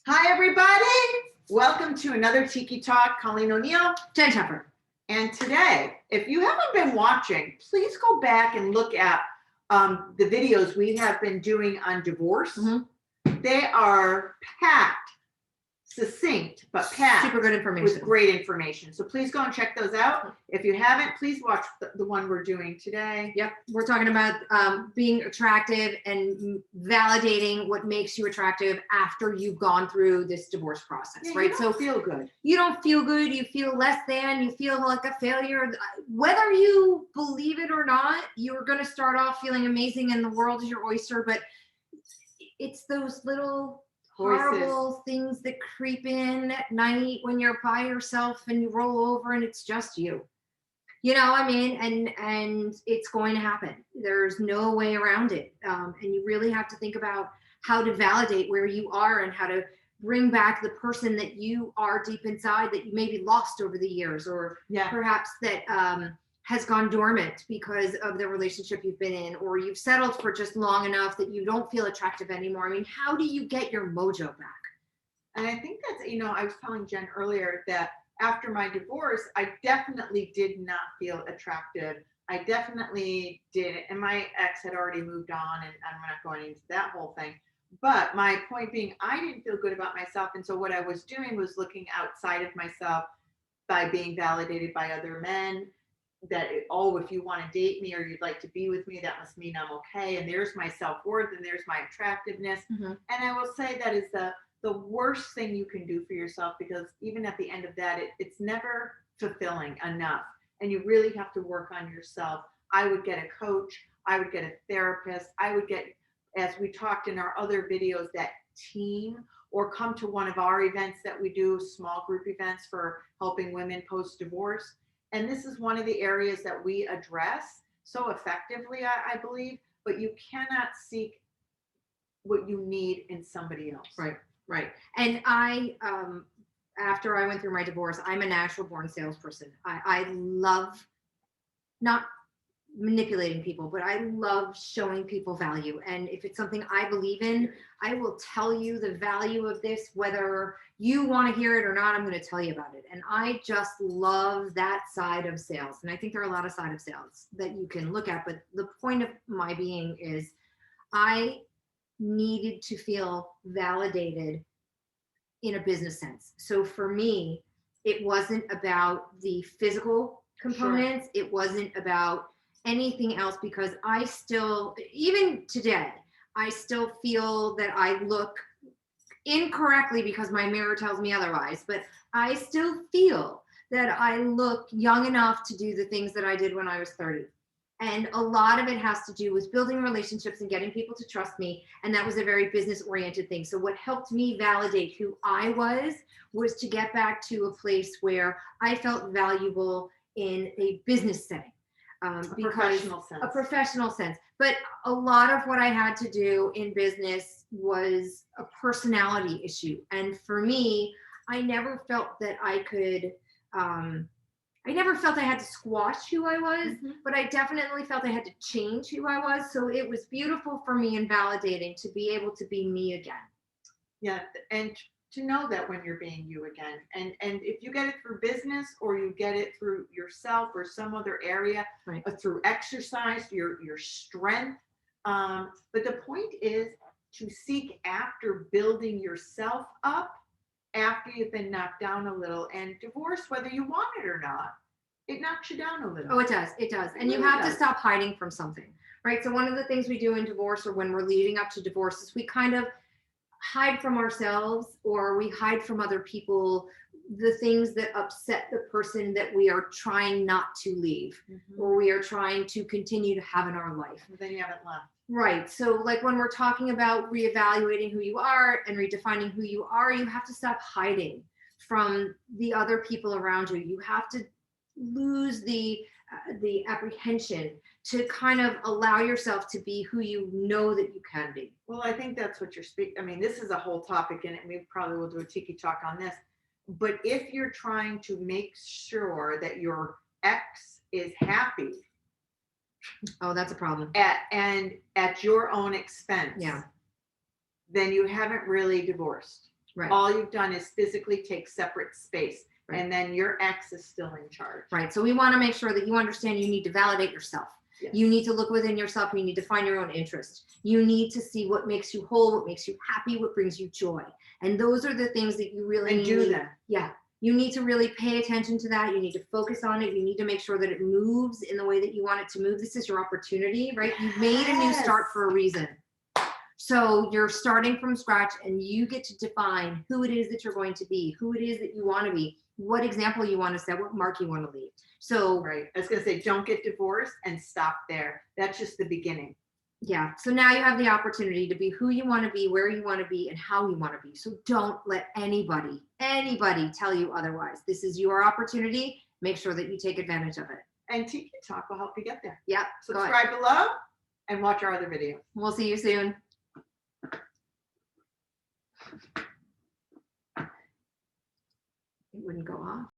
Hi, everybody. Welcome to another Tiki Talk. Colleen O'Neill. Jen Scheffer. And today, if you haven't been watching, please go back and look at the videos we have been doing on divorce. Mm-hmm. They are packed, succinct, but packed. Super good information. With great information. So please go and check those out. If you haven't, please watch the one we're doing today. Yep. We're talking about being attractive and validating what makes you attractive after you've gone through this divorce process, right? You don't feel good. You don't feel good. You feel less than. You feel like a failure. Whether you believe it or not, you're going to start off feeling amazing and the world is your oyster. But it's those little horrible things that creep in at night when you're by yourself and you roll over and it's just you. You know, I mean, and it's going to happen. There's no way around it. And you really have to think about how to validate where you are and how to bring back the person that you are deep inside that you maybe lost over the years, or perhaps that has gone dormant because of the relationship you've been in, or you've settled for just long enough that you don't feel attractive anymore. I mean, how do you get your mojo back? And I think that's, I was telling Jen earlier that after my divorce, I definitely did not feel attractive. I definitely did. And my ex had already moved on, and I'm not going into that whole thing. But my point being, I didn't feel good about myself. And so what I was doing was looking outside of myself by being validated by other men. That, if you want to date me or you'd like to be with me, that must mean I'm okay. And there's my self-worth and there's my attractiveness. Mm-hmm. And I will say that is the worst thing you can do for yourself, because even at the end of that, it's never fulfilling enough. And you really have to work on yourself. I would get a coach. I would get a therapist. I would get, as we talked in our other videos, that team, or come to one of our events that we do, small group events for helping women post-divorce. And this is one of the areas that we address so effectively, I believe, but you cannot seek what you need in somebody else. Right. And I, after I went through my divorce, I'm a natural born salesperson. I love not manipulating people, but I love showing people value. And if it's something I believe in, I will tell you the value of this, whether you want to hear it or not. I'm going to tell you about it. And I just love that side of sales. And I think there are a lot of sides of sales that you can look at. But the point of my being is I needed to feel validated in a business sense. So for me, it wasn't about the physical components. Sure. It wasn't about anything else, because I still, even today, I still feel that I look incorrectly because my mirror tells me otherwise, but I still feel that I look young enough to do the things that I did when I was 30. And a lot of it has to do with building relationships and getting people to trust me. And that was a very business-oriented thing. So what helped me validate who I was to get back to a place where I felt valuable in a business setting. A professional sense. But a lot of what I had to do in business was a personality issue. And for me, I never felt that I could, I never felt I had to squash who I was, but I definitely felt I had to change who I was. So it was beautiful for me and validating to be able to be me again. Yeah, and to know that when you're being you again, and if you get it through business or you get it through yourself or some other area, right, or through exercise, your strength. But the point is to seek after building yourself up after you've been knocked down a little. And divorce, whether you want it or not, it knocks you down a little. Oh, it does. And you have to stop hiding from something, right? So one of the things we do in divorce, or when we're leading up to divorce, is we kind of hide from ourselves, or we hide from other people the things that upset the person that we are trying not to leave, or we are trying to continue to have in our life. And then you haven't left. Right. So like when we're talking about reevaluating who you are and redefining who you are, you have to stop hiding from the other people around you. You have to lose the apprehension to kind of allow yourself to be who you know that you can be. Well, I think that's what you're speaking. I mean, this is a whole topic, and we probably will do a Tiki Talk on this. But if you're trying to make sure that your ex is happy, oh, that's a problem. At your own expense, yeah, then you haven't really divorced. Right. All you've done is physically take separate space. Right. And then your ex is still in charge. Right. So we want to make sure that you understand you need to validate yourself. Yes. You need to look within yourself. You need to find your own interest. You need to see what makes you whole, what makes you happy, what brings you joy. And those are the things that you really And do need. them. Yeah. You need to really pay attention to that. You need to focus on it. You need to make sure that it moves in the way that you want it to move. This is your opportunity, right? You've made a new start for a reason. So you're starting from scratch and you get to define who it is that you're going to be, who it is that you want to be, what example you want to set, what mark you want to leave. So, right. I was going to say, don't get divorced and stop there. That's just the beginning. Yeah. So now you have the opportunity to be who you want to be, where you want to be, and how you want to be. So don't let anybody tell you otherwise. This is your opportunity. Make sure that you take advantage of it. And Tiki Talk will help you get there. Yeah. Subscribe below and watch our other videos. We'll see you soon. It wouldn't go off.